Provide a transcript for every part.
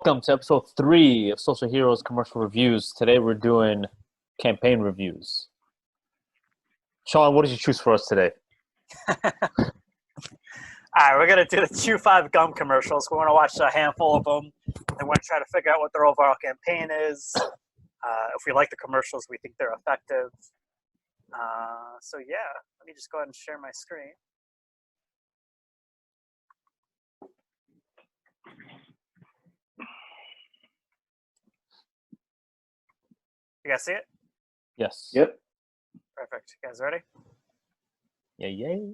Welcome to episode 3 of Social Heroes Commercial Reviews. Today we're doing campaign reviews. Sean, what did you choose for us today? All right, we're going to do the Chew 5 gum commercials. We're going to watch a handful of them, and we're going to try to figure out what their overall campaign is. If we like the commercials, we think they're effective. So yeah, let me just go ahead and share my screen. You guys see it? Yes. Yep. Perfect. You guys ready? Yay.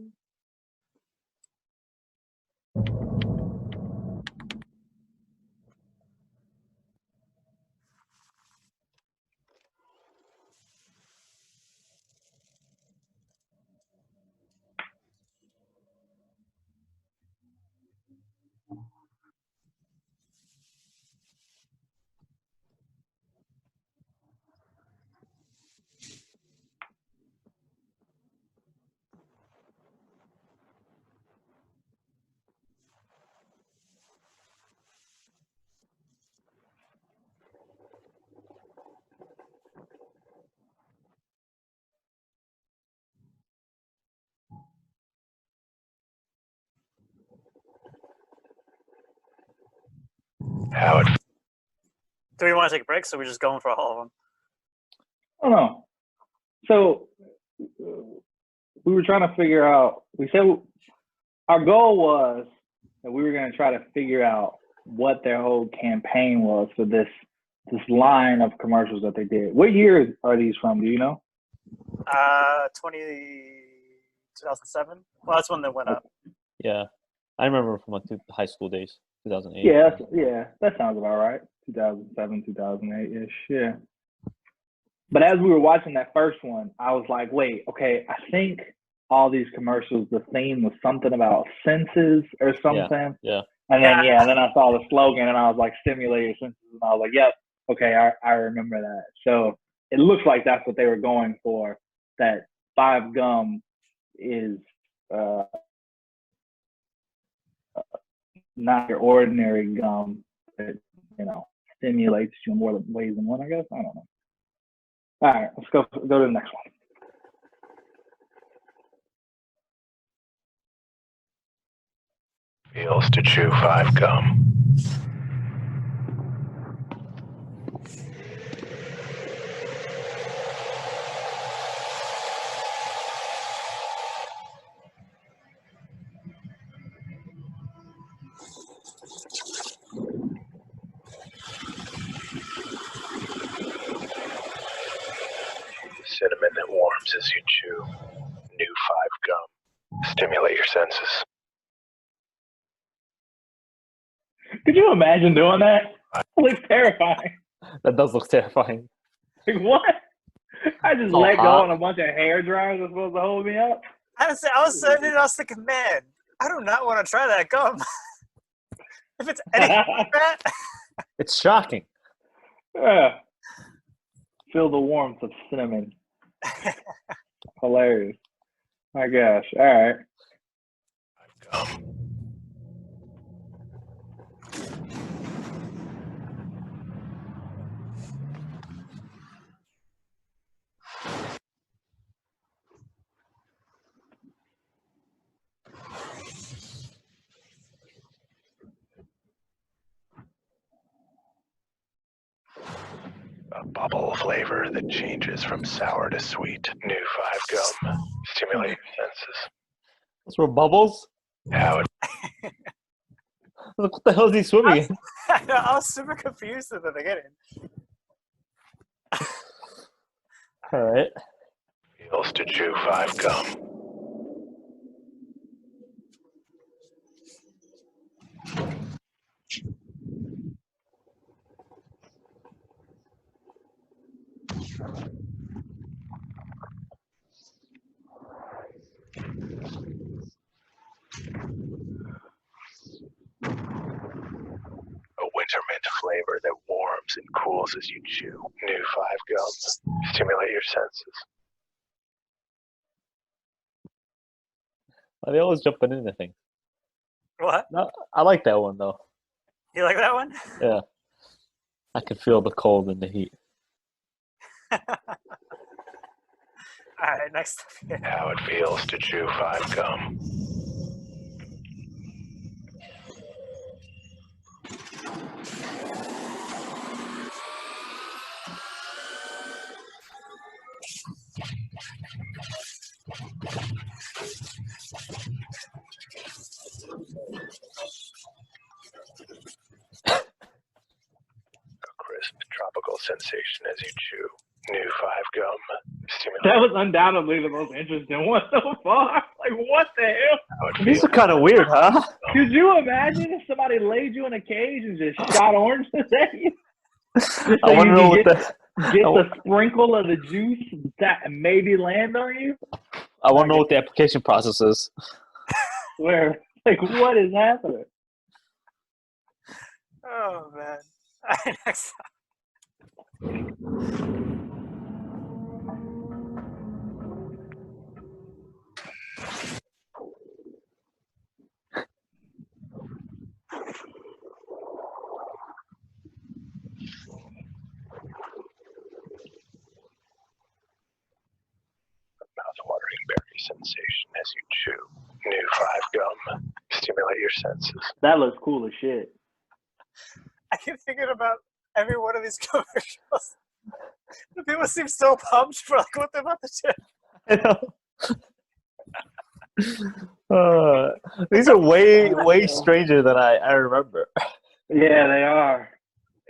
Howard. Do we want to take a break? So we're just going for all of them. I don't know. So we were trying to figure out. We said our goal was that we were going to try to figure out what their whole campaign was for this line of commercials that they did. What year are these from? Do you know? 2007. Well, that's when they went up. Yeah. I remember from the high school days, 2008. Yeah, that sounds about right. 2007, 2008-ish, yeah. But as we were watching that first one, I was like, wait, okay, I think all these commercials, the theme was something about senses or something. Yeah. And then, and then I saw the slogan and I was like, stimulate your senses. And I was like, yep, okay, I remember that. So it looks like that's what they were going for, that 5 gum is not your ordinary gum that, stimulates you in more ways than one, I guess. I don't know. All right, let's go to the next one. Feels to chew 5 gum. Cinnamon that warms as you chew. New 5 gum. Stimulate your senses. Could you imagine doing that? It looks terrifying. That does look terrifying. Like, what? I just Oh, let go hot. and a bunch of hair dryers are supposed to hold me up? Honestly, I was thinking, man, I do not want to try that gum. If it's anything like that. It's shocking. Yeah. Feel the warmth of cinnamon. Hilarious. My gosh. All right. 5 gum. A bubble flavor that changes from sour to sweet. New 5 gum. Stimulate your senses. Those were bubbles? Howard. Look, what the hell is he swimming in? I was super confused at the beginning. All right. Feels to chew 5 gum. A winter mint flavor that warms and cools as you chew. New 5 gum. Stimulate your senses. Are they always jumping into things? What? No, I like that one, though. You like that one? Yeah. I can feel the cold and the heat. All right, next up here. How it feels to chew 5 gum. A crisp tropical sensation as you chew. New 5 gum. That was undoubtedly the most interesting one so far. Like, what the hell? How it These feels. are kind of weird, huh? Could you imagine if somebody laid you in a cage and just shot oranges at you? Just so I want to you know could what get the sprinkle of the juice that maybe land on you? I want to know what the application process is. Where, like, what is happening? Oh man. All right, next up. Mouth-watering berry sensation as you chew. New 5 gum. Stimulate your senses. That looks cool as shit. I keep thinking about every one of these commercials. The people seem so pumped for like what they're about to do. I know. These are way stranger than I remember. Yeah, they are.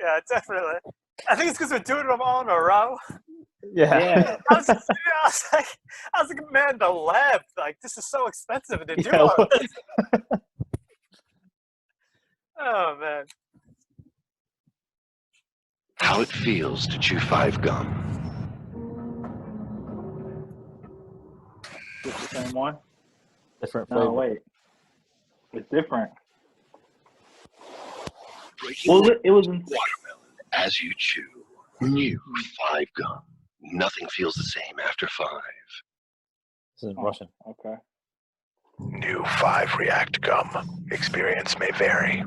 Yeah, definitely. I think it's because we're doing them all in a row. Yeah. I was like, man, the lab, like, this is so expensive to do Yeah, all what- this. Oh, man. How it feels to chew 5 gum. Just the same one? Different No, flavor. wait. It's different. Breaking Well, it was in watermelon as you chew. New 5 gum. Nothing feels the same after 5. This is in Russian. Okay. New 5 React gum. Experience may vary.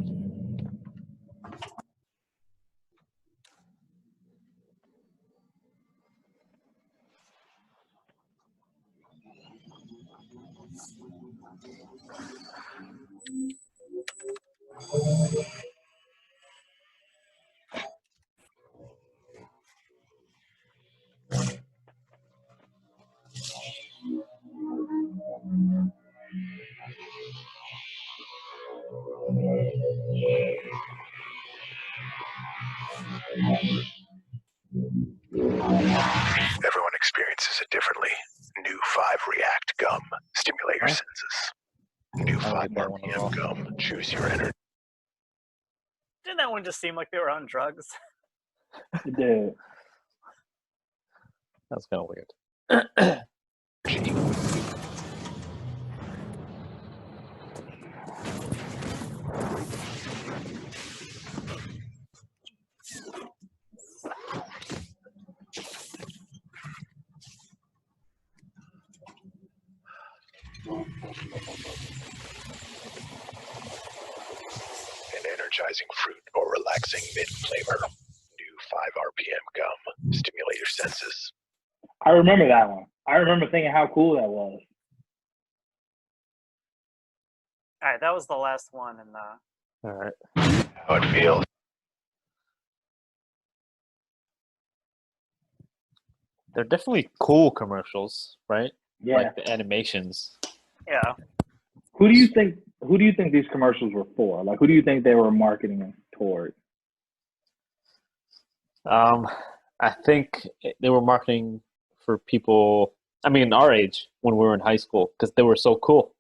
Everyone experiences it differently. New 5 React gum. Stimulate your Huh? senses. New I don't 5 get that one at all. RPM gum. Choose your energy. Didn't that one just seem like they were on drugs? It did. That's kind of weird. An energizing fruit or relaxing mint flavor. New 5 RPM gum. Stimulate your senses. I remember that one. I remember thinking how cool that was. All right, that was the last one. And All right. How it feels. They're definitely cool commercials, right? Yeah. Like the animations. yeah, Who do you think these commercials were for? Like, who do you think they were marketing toward? I think they were marketing for people, I mean, our age when we were in high school, because they were so cool.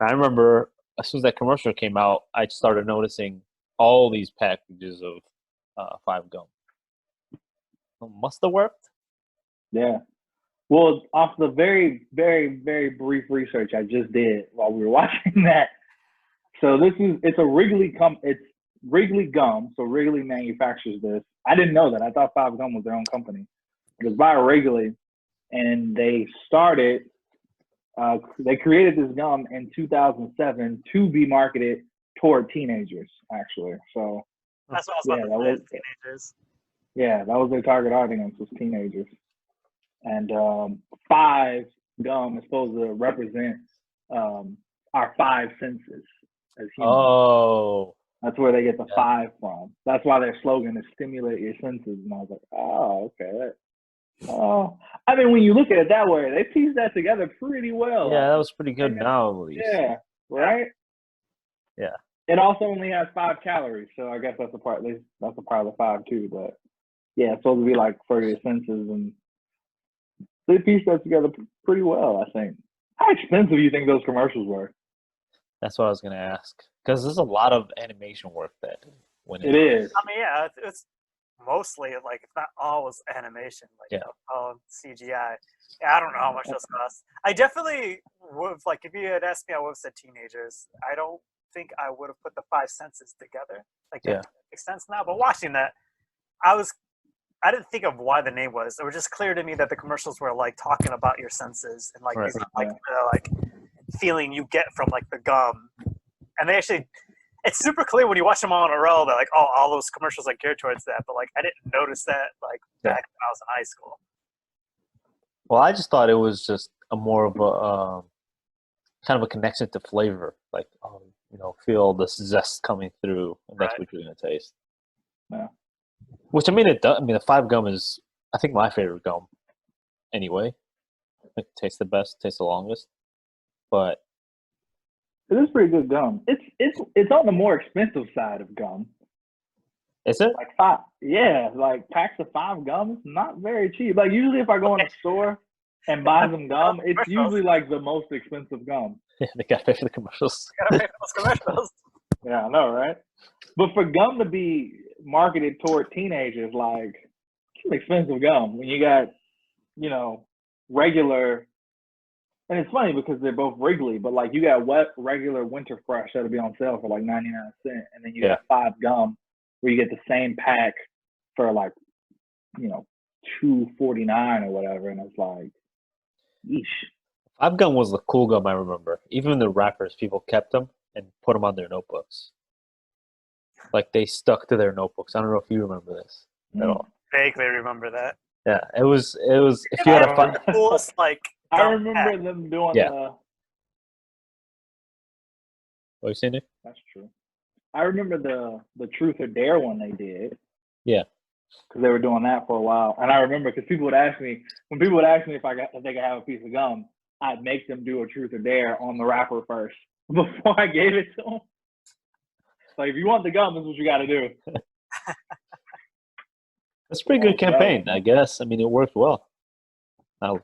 I remember as soon as that commercial came out, I started noticing all these packages of 5 gum. Must have worked. Yeah. Well, off the very, very, very brief research I just did while we were watching that. So it's Wrigley Gum. So Wrigley manufactures this. I didn't know that. I thought 5 Gum was their own company. It was by Wrigley, and they created this gum in 2007 to be marketed toward teenagers, actually. So That's what I was Yeah, about that to say. was Is teenagers. yeah, that was their target audience was teenagers. And 5 gum is supposed to represent our 5 senses as humans. Oh, That's where they get the Yeah. 5 from. That's why their slogan is "Stimulate your senses." And I was like, oh, okay. Oh, I mean, when you look at it that way, they pieced that together pretty well. yeah, that was pretty good now at least. Yeah, right. Yeah. It also only has 5 calories, so I guess that's a part. That's a part of the 5 too. But yeah, it's supposed to be like for your senses, and they pieced that together pretty well. I think. How expensive do you think those commercials were? That's what I was gonna ask. Because there's a lot of animation work that went It into is. I mean, yeah, it's mostly like if not all was animation, like Yeah. all CGI. Yeah, I don't know how much those cost. I definitely would have, like, if you had asked me, I would have said teenagers. I don't think I would have put the 5 senses together. Like Yeah. that makes sense now. But watching that, I didn't think of why the name was. It was just clear to me that the commercials were like talking about your senses and like Right. these, like like feeling you get from like the gum. And they actually, it's super clear when you watch them all in a row. They're like, oh, all those commercials are geared towards that. But like, I didn't notice that like Yeah. back when I was in high school. Well, I just thought it was just a more of a kind of a connection to flavor, like feel the zest coming through, and that's Right. what you're gonna taste. Yeah. Which I mean, it does. I mean, the 5 gum is, I think, my favorite gum. Anyway, I think it tastes the best, tastes the longest. But It is pretty good gum. It's on the more expensive side of gum. is it? Like 5, yeah, like packs of 5 gum, not very cheap. Like usually, if I go in the store and buy some gum, it's usually like the most expensive gum. Yeah, they got to pay for the commercials. Gotta pay for those commercials. Yeah, I know, right? But for gum to be marketed toward teenagers, like it's expensive gum when you got, regular. And it's funny because they're both Wrigley, but like you got regular Winter Fresh that'll be on sale for like 99 cents, and then you got 5 gum where you get the same pack for like, $2.49 or whatever, and it's like, yeesh. 5 gum was the cool gum I remember. Even the wrappers, people kept them and put them on their notebooks. Like they stuck to their notebooks. I don't know if you remember this at all. Vaguely remember that. Yeah, it was. If you had a The coolest like. I gum remember pack. them doing Yeah. the. What you saying, Nick? That's true. I remember the Truth or Dare one they did. Yeah. Because they were doing that for a while, and I remember because people would ask me if they could have a piece of gum, I'd make them do a Truth or Dare on the wrapper first before I gave it to them. Like, if you want the gum, this is what you got to do. That's a pretty good campaign, I guess. I mean, it worked well.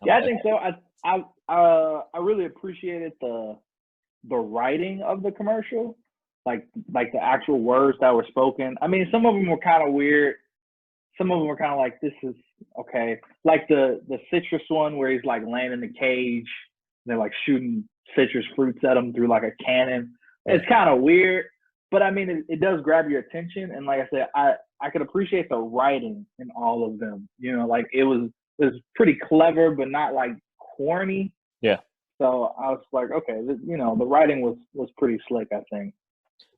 Yeah, I think so. I really appreciated the writing of the commercial, like the actual words that were spoken. I mean, some of them were kind of weird. Some of them were kind of like, this is okay. Like the citrus one where he's like laying in the cage, and they're like shooting citrus fruits at him through like a cannon. It's kind of weird, but I mean, it does grab your attention. And like I said, I could appreciate the writing in all of them. Like it was pretty clever, but not like corny. Yeah. So I was like, okay, the writing was pretty slick, I think.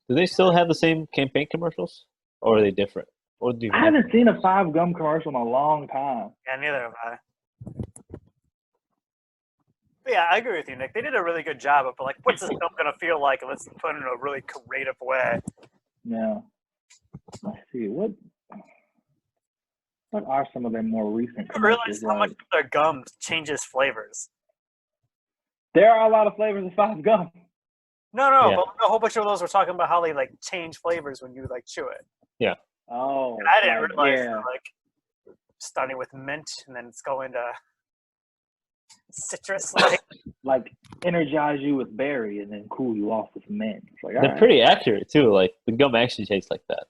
Do they still have the same campaign commercials, or are they different? Or do you I haven't seen a 5 gum commercial in a long time. Yeah, neither have I. But yeah, I agree with you, Nick. They did a really good job of like, what's this film gonna feel like? And let's put it in a really creative way. Yeah. Let's see what are some of their more recent I realize commercials how much like? of their gum changes flavors. There are a lot of flavors of 5 gum. No, Yeah. but a whole bunch of those were talking about how they like change flavors when you like chew it. Yeah. Oh, And I didn't like, realize yeah. they're, like starting with mint and then it's going to citrus. Like energize you with berry and then cool you off with mint. It's like, all They're right. pretty accurate too. Like the gum actually tastes like that.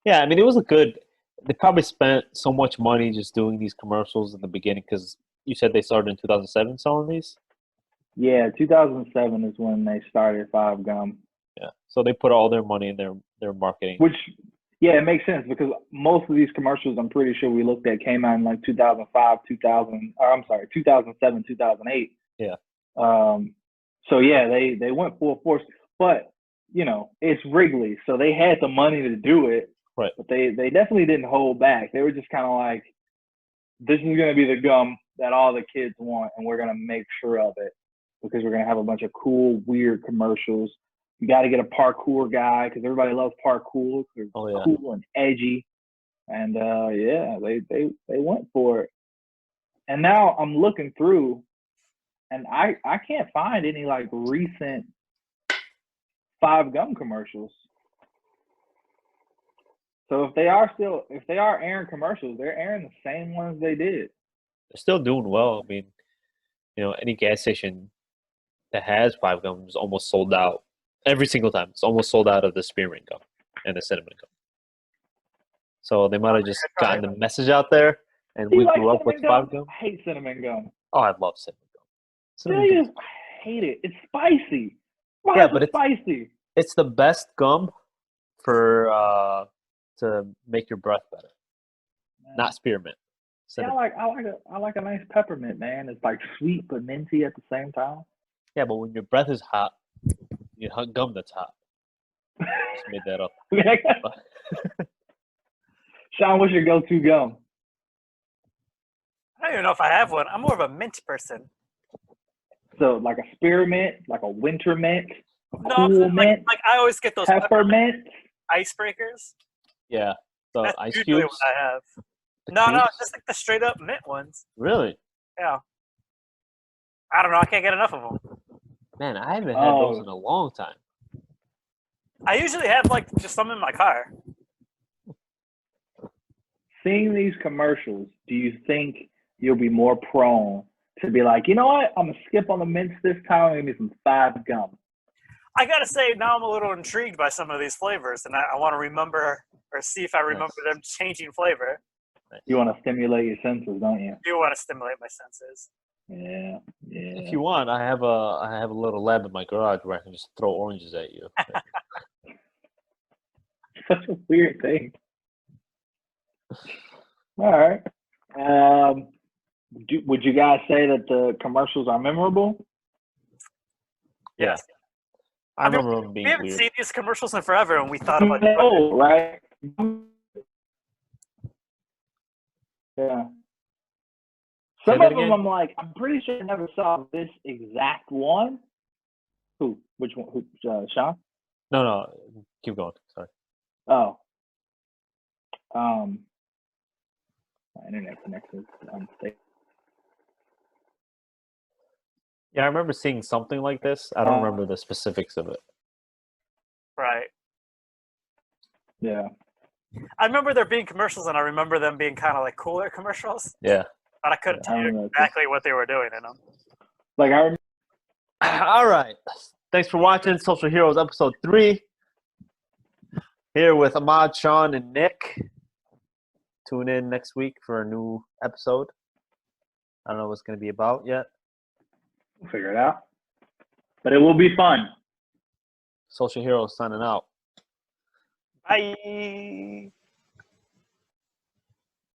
Yeah, I mean, it was a good. They probably spent so much money just doing these commercials in the beginning because you said they started in 2007 selling these. Yeah, 2007 is when they started 5 gum. Yeah, so they put all their money in their marketing. Which, yeah, it makes sense because most of these commercials, I'm pretty sure we looked at, came out in like 2005, 2007, 2008. Yeah. So yeah, they went full force. But it's Wrigley, so they had the money to do it. Right. But they definitely didn't hold back. They were just kind of like, this is going to be the gum that all the kids want, and we're going to make sure of it because we're going to have a bunch of cool, weird commercials. You got to get a parkour guy because everybody loves parkour. They're cool and edgy. And, they went for it. And now I'm looking through, and I can't find any, like, recent 5 Gum commercials. So if they are airing commercials, they're airing the same ones they did. They're still doing well. I mean, any gas station that has 5 Gum is almost sold out every single time. It's almost sold out of the spearmint gum and the cinnamon gum. So they might have just gotten the message out there, and we grew up with 5 Gum. I hate cinnamon gum. Oh, I love cinnamon gum. I hate it. It's spicy. Why is it spicy? It's the best gum for to make your breath better. Not spearmint. Yeah, I like a nice peppermint, man. It's like sweet but minty at the same time. Yeah, but when your breath is hot, you hug gum that's hot. Just made that up. Sean, what's your go-to gum? I don't even know if I have one. I'm more of a mint person. So like a spearmint, like a winter mint, cool mint, like I always get those peppermint icebreakers. Yeah, the That's ice usually cubes. what I have. No, just like the straight up mint ones. Really? Yeah. I don't know. I can't get enough of them. Man, I haven't had those in a long time. I usually have like just some in my car. Seeing these commercials, do you think you'll be more prone to be like, you know what? I'm gonna skip on the mints this time and give me some 5 Gum? I gotta say, now I'm a little intrigued by some of these flavors, and I want to remember or see if I remember them changing flavor. You want to stimulate your senses, don't you? You want to stimulate my senses. Yeah. If you want, I have a little lab in my garage where I can just throw oranges at you. Such a weird thing. All right. Would you guys say that the commercials are memorable? Yes. I remember them being weird. We haven't seen these commercials in forever, and we thought about right? Yeah. Some of them I'm like, I'm pretty sure I never saw this exact one. Who? Which one? Who? Sean? No. Keep going. Sorry. Oh. My internet connection is unstable. Yeah, I remember seeing something like this. I don't remember the specifics of it. Right. Yeah. I remember there being commercials, and I remember them being kind of like cooler commercials. Yeah. But I couldn't tell you exactly what they were doing in them. Like I remember. All right. Thanks for watching Social Heroes episode 3. Here with Ahmad, Sean, and Nick. Tune in next week for a new episode. I don't know what it's going to be about yet. We'll figure it out. But it will be fun. Social Heroes signing out. Bye.